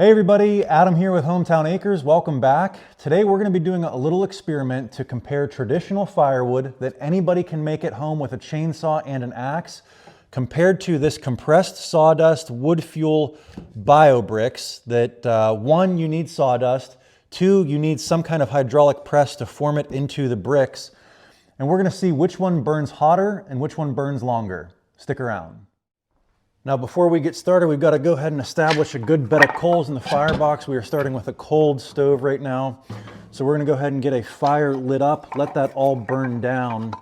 Hey everybody, Adam here with Hometown Acres. Welcome back. Today we're going to be doing a little experiment to compare traditional firewood that anybody can make at home with a chainsaw and an axe compared to this compressed sawdust wood fuel bio bricks that one, you need sawdust, two, you need some kind of hydraulic press to form it into the bricks, and we're going to see which one burns hotter and which one burns longer. Stick around. Now before we get started, we've got to go ahead and establish a good bed of coals in the firebox. We are starting with a cold stove right now. So we're going to go ahead and get a fire lit up, let that all burn down,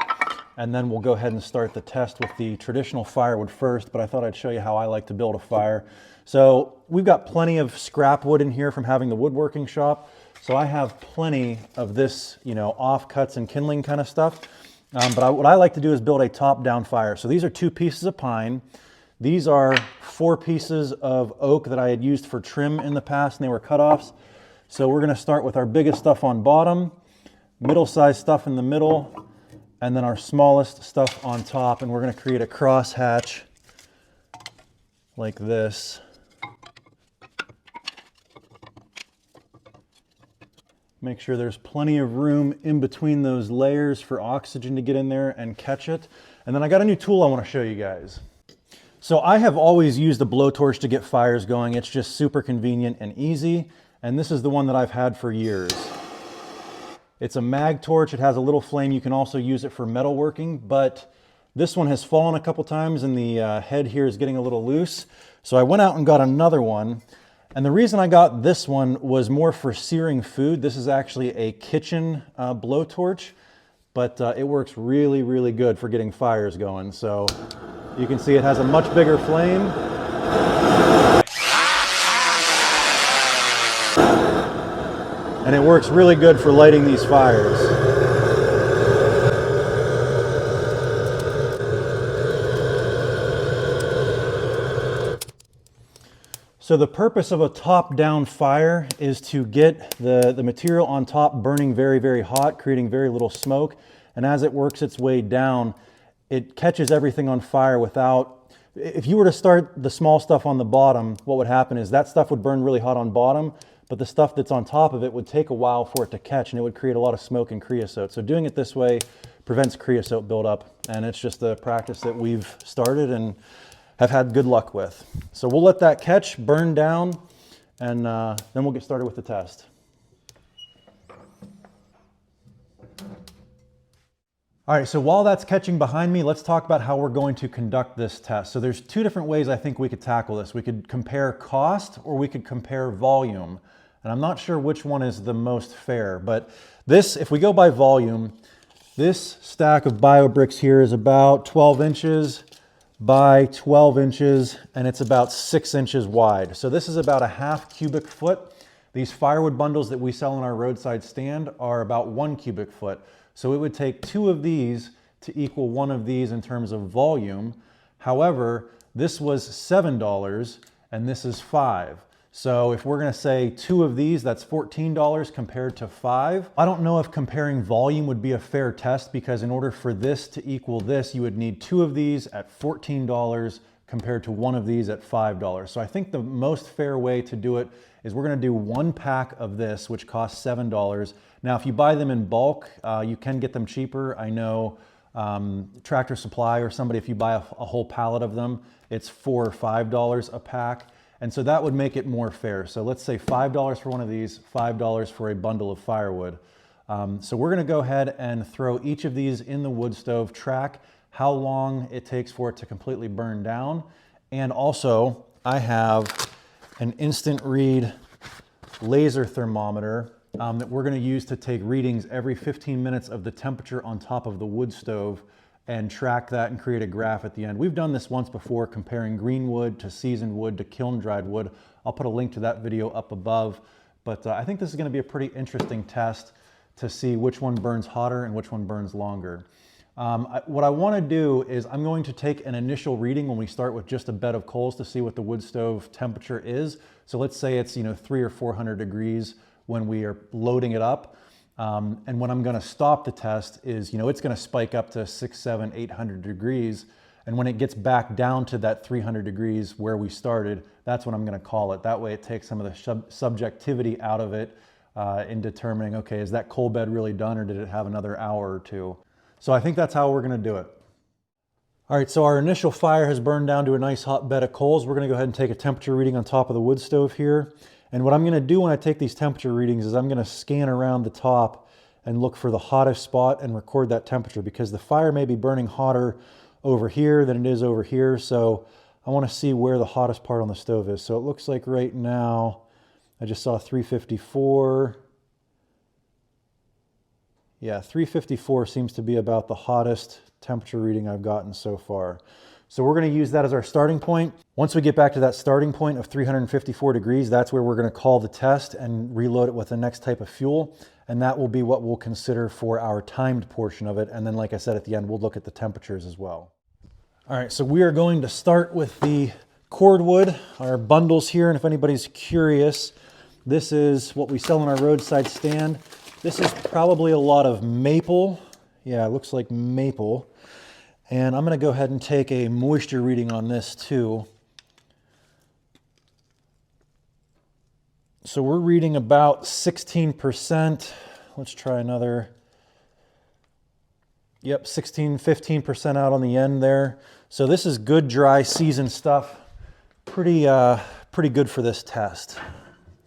and then we'll go ahead and start the test with the traditional firewood first, but I thought I'd show you how I like to build a fire. So we've got plenty of scrap wood in here from having the woodworking shop. So I have plenty of this, offcuts and kindling kind of stuff. What I like to do is build a top-down fire. So these are 2 pieces of pine. These are 4 pieces of oak that I had used for trim in the past, and they were cutoffs. So we're going to start with our biggest stuff on bottom, middle-sized stuff in the middle, and then our smallest stuff on top. And we're going to create a crosshatch like this. Make sure there's plenty of room in between those layers for oxygen to get in there and catch it. And then I got a new tool I want to show you guys. So I have always used a blowtorch to get fires going. It's just super convenient and easy. And this is the one that I've had for years. It's a mag torch. It has a little flame. You can also use it for metalworking, but this one has fallen a couple times and the head here is getting a little loose. So I went out and got another one. And the reason I got this one was more for searing food. This is actually a kitchen blowtorch, but it works really, really good for getting fires going. So you can see it has a much bigger flame. And it works really good for lighting these fires. So the purpose of a top-down fire is to get the material on top burning very, very hot, creating very little smoke. And as it works its way down, it catches everything on fire without, if you were to start the small stuff on the bottom, what would happen is that stuff would burn really hot on bottom, but the stuff that's on top of it would take a while for it to catch and it would create a lot of smoke and creosote. So doing it this way prevents creosote buildup, and it's just a practice that we've started and have had good luck with. So we'll let that catch, burn down, and then we'll get started with the test. All right, so while that's catching behind me, let's talk about how we're going to conduct this test. So there's 2 different ways I think we could tackle this. We could compare cost or we could compare volume. And I'm not sure which one is the most fair, but this, if we go by volume, this stack of bio bricks here is about 12 inches by 12 inches, and it's about 6 inches wide. So this is about a half cubic foot. These firewood bundles that we sell on our roadside stand are about 1 cubic foot. So it would take 2 of these to equal 1 of these in terms of volume. However, this was $7 and this is $5. So if we're going to say 2 of these, that's $14 compared to $5. I don't know if comparing volume would be a fair test, because in order for this to equal this, you would need 2 of these at $14 compared to 1 of these at $5. So I think the most fair way to do it is we're going to do 1 pack of this, which costs $7. Now, if you buy them in bulk, you can get them cheaper. I know Tractor Supply or somebody, if you buy a whole pallet of them, it's $4 or $5 a pack. And so that would make it more fair. So let's say $5 for one of these, $5 for a bundle of firewood. So we're going to go ahead and throw each of these in the wood stove, track how long it takes for it to completely burn down. And also, I have an instant read laser thermometer that we're going to use to take readings every 15 minutes of the temperature on top of the wood stove and track that and create a graph at the end. We've done this once before, comparing green wood to seasoned wood to kiln dried wood. I'll put a link to that video up above. But I think this is going to be a pretty interesting test to see which one burns hotter and which one burns longer. What I want to do is I'm going to take an initial reading when we start with just a bed of coals to see what the wood stove temperature is. So let's say it's 300 or 400 degrees when we are loading it up. And when I'm going to stop the test is, it's going to spike up to 600, 700, 800 degrees. And when it gets back down to that 300 degrees where we started, that's when I'm going to call it. That way it takes some of the subjectivity out of it in determining, okay, is that coal bed really done or did it have another hour or two? So I think that's how we're going to do it. All right, so our initial fire has burned down to a nice hot bed of coals. We're going to go ahead and take a temperature reading on top of the wood stove here. And what I'm going to do when I take these temperature readings is I'm going to scan around the top and look for the hottest spot and record that temperature, because the fire may be burning hotter over here than it is over here. So I want to see where the hottest part on the stove is. So it looks like right now I just saw 354. Yeah, 354 seems to be about the hottest temperature reading I've gotten so far. So we're going to use that as our starting point. Once we get back to that starting point of 354 degrees, that's where we're going to call the test and reload it with the next type of fuel. And that will be what we'll consider for our timed portion of it. And then, like I said, at the end, we'll look at the temperatures as well. All right, so we are going to start with the cordwood, our bundles here. And if anybody's curious, this is what we sell on our roadside stand. This is probably a lot of maple. Yeah, it looks like maple. And I'm going to go ahead and take a moisture reading on this too. So we're reading about 16%. Let's try another. Yep, 15% out on the end there. So this is good, dry, seasoned stuff. Pretty good for this test.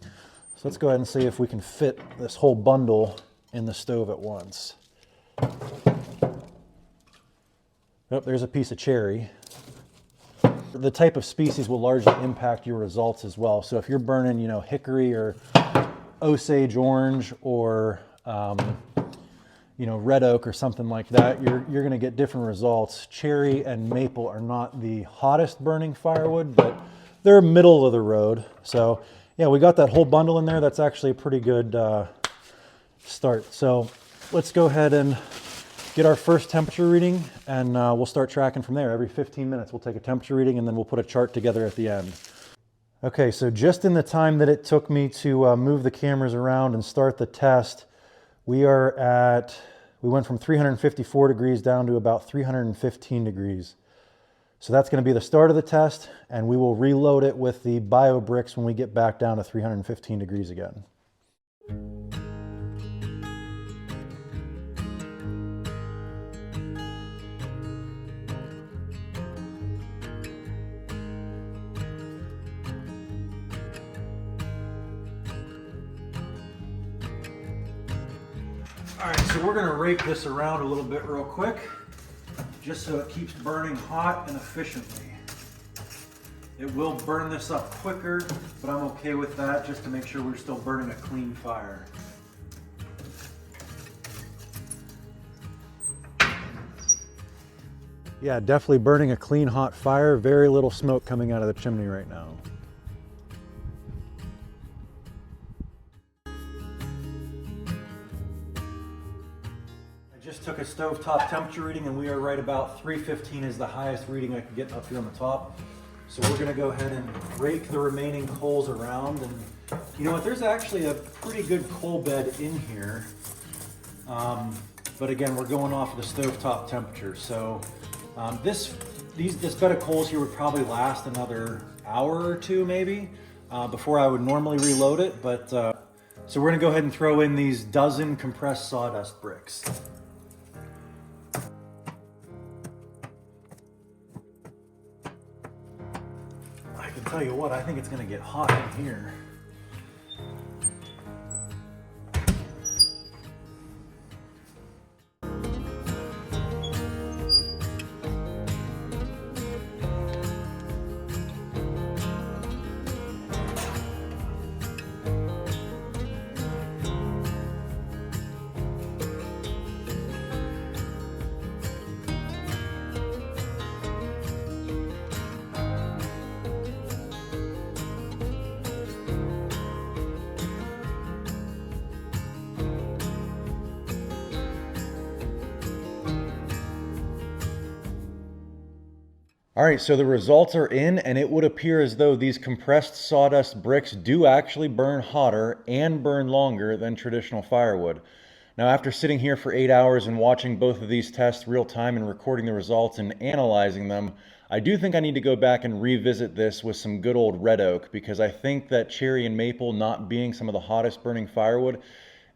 So let's go ahead and see if we can fit this whole bundle in the stove at once. Oh, there's a piece of cherry. The type of species will largely impact your results as well. So if you're burning, you know, hickory or Osage orange or, you know, red oak or something like that, you're going to get different results. Cherry and maple are not the hottest burning firewood, but they're middle of the road. So yeah, we got that whole bundle in there. That's actually a pretty good start. So let's go ahead and get our first temperature reading, and we'll start tracking from there. Every 15 minutes, we'll take a temperature reading, and then we'll put a chart together at the end. Okay, so just in the time that it took me to move the cameras around and start the test, we went from 354 degrees down to about 315 degrees. So that's going to be the start of the test, and we will reload it with the bio bricks when we get back down to 315 degrees again. All right, so we're going to rake this around a little bit real quick, just so it keeps burning hot and efficiently. It will burn this up quicker, but I'm okay with that just to make sure we're still burning a clean fire. Yeah, definitely burning a clean hot fire. Very little smoke coming out of the chimney right now. Just took a stovetop temperature reading, and we are right about 315 is the highest reading I could get up here on the top. So we're gonna go ahead and rake the remaining coals around, and you know what, there's actually a pretty good coal bed in here. But again, we're going off of the stovetop temperature. So this bed of coals here would probably last another hour or two maybe before I would normally reload it. But so we're gonna go ahead and throw in these dozen compressed sawdust bricks. I can tell you what, I think it's going to get hot in here. All right, so the results are in, and it would appear as though these compressed sawdust bricks do actually burn hotter and burn longer than traditional firewood. Now, after sitting here for 8 hours and watching both of these tests real time and recording the results and analyzing them, I do think I need to go back and revisit this with some good old red oak, because I think that cherry and maple, not being some of the hottest burning firewood,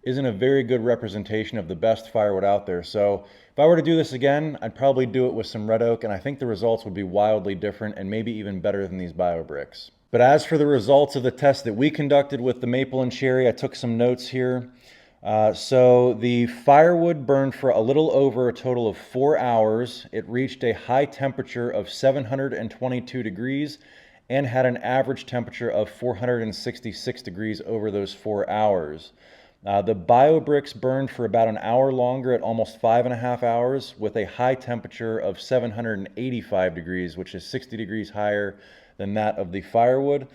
isn't a very good representation of the best firewood out there. So if I were to do this again, I'd probably do it with some red oak, and I think the results would be wildly different and maybe even better than these BioBricks. But as for the results of the test that we conducted with the maple and cherry, I took some notes here. So the firewood burned for a little over a total of 4 hours. It reached a high temperature of 722 degrees and had an average temperature of 466 degrees over those 4 hours. The BioBricks burned for about an hour longer at almost 5.5 hours with a high temperature of 785 degrees, which is 60 degrees higher than that of the firewood.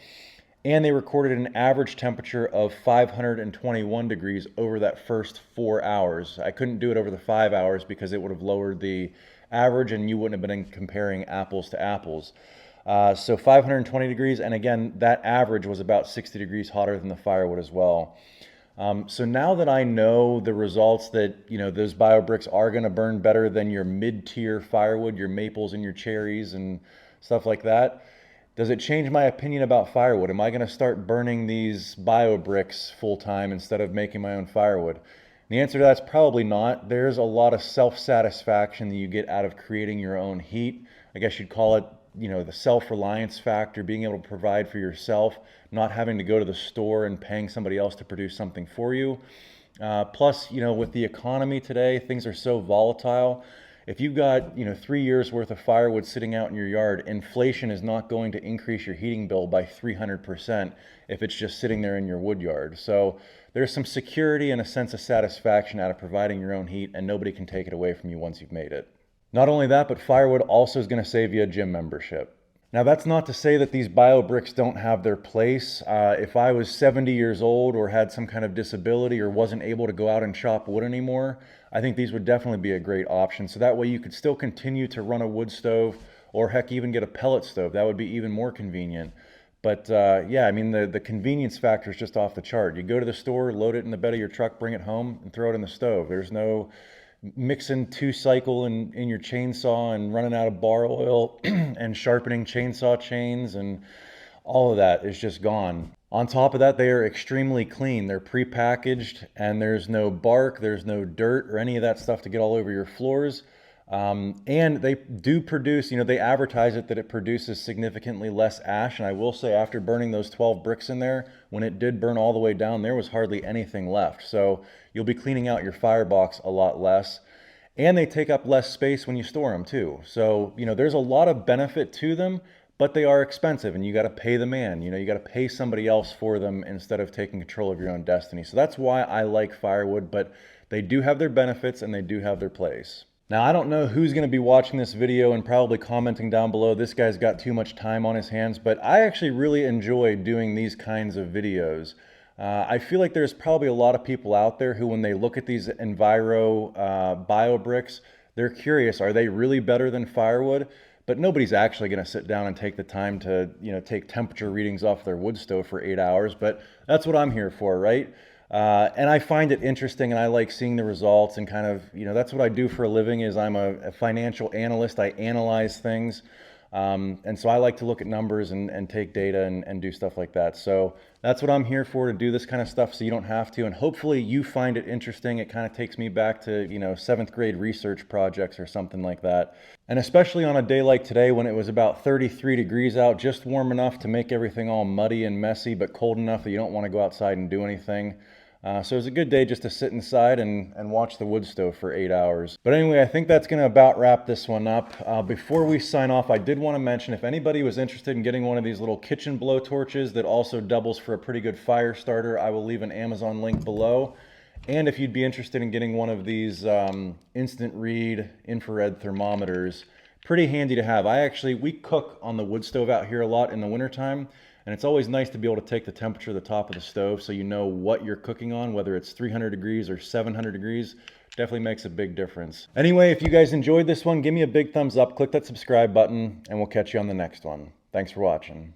And they recorded an average temperature of 521 degrees over that first 4 hours. I couldn't do it over the 5 hours because it would have lowered the average and you wouldn't have been comparing apples to apples. So 520 degrees, and again, that average was about 60 degrees hotter than the firewood as well. So now that I know the results that, those BioBricks are going to burn better than your mid-tier firewood, your maples and your cherries and stuff like that, does it change my opinion about firewood? Am I going to start burning these BioBricks full time instead of making my own firewood? And the answer to that's probably not. There's a lot of self-satisfaction that you get out of creating your own heat. I guess you'd call it, the self-reliance factor, being able to provide for yourself, not having to go to the store and paying somebody else to produce something for you. Plus, with the economy today, things are so volatile. If you've got, 3 years worth of firewood sitting out in your yard, inflation is not going to increase your heating bill by 300% if it's just sitting there in your wood yard. So there's some security and a sense of satisfaction out of providing your own heat, and nobody can take it away from you once you've made it. Not only that, but firewood also is going to save you a gym membership. Now, that's not to say that these BioBricks don't have their place. If I was 70 years old or had some kind of disability or wasn't able to go out and chop wood anymore, I think these would definitely be a great option. So that way you could still continue to run a wood stove, or heck, even get a pellet stove. That would be even more convenient. But yeah, I mean, the convenience factor is just off the chart. You go to the store, load it in the bed of your truck, bring it home, and throw it in the stove. There's no mixing 2-cycle in your chainsaw and running out of bar oil and sharpening chainsaw chains, and all of that is just gone. On top of that, they are extremely clean. They're pre-packaged, and there's no bark, there's no dirt or any of that stuff to get all over your floors. And they do produce, they advertise it that it produces significantly less ash. And I will say, after burning those 12 bricks in there, when it did burn all the way down, there was hardly anything left. So you'll be cleaning out your firebox a lot less. And they take up less space when you store them too. So, there's a lot of benefit to them, but they are expensive, and you got to pay the man. You got to pay somebody else for them instead of taking control of your own destiny. So that's why I like firewood, but they do have their benefits and they do have their place. Now, I don't know who's going to be watching this video and probably commenting down below, this guy's got too much time on his hands, but I actually really enjoy doing these kinds of videos. I feel like there's probably a lot of people out there who, when they look at these Enviro BioBricks, they're curious, are they really better than firewood? But nobody's actually going to sit down and take the time to, take temperature readings off their wood stove for 8 hours, but that's what I'm here for, right? And I find it interesting, and I like seeing the results, and kind of, that's what I do for a living. Is I'm a financial analyst. I analyze things. And so I like to look at numbers and take data and do stuff like that. So that's what I'm here for, to do this kind of stuff so you don't have to. And hopefully you find it interesting. It kind of takes me back to, 7th grade research projects or something like that. And especially on a day like today, when it was about 33 degrees out, just warm enough to make everything all muddy and messy, but cold enough that you don't want to go outside and do anything. So it was a good day just to sit inside and watch the wood stove for 8 hours. But anyway, I think that's going to about wrap this one up. Before we sign off, I did want to mention, if anybody was interested in getting one of these little kitchen blowtorches that also doubles for a pretty good fire starter, I will leave an Amazon link below. And if you'd be interested in getting one of these instant read infrared thermometers, pretty handy to have. We cook on the wood stove out here a lot in the wintertime. And it's always nice to be able to take the temperature of the top of the stove so you know what you're cooking on, whether it's 300 degrees or 700 degrees. Definitely makes a big difference. Anyway, if you guys enjoyed this one, give me a big thumbs up, click that subscribe button, and we'll catch you on the next one. Thanks for watching.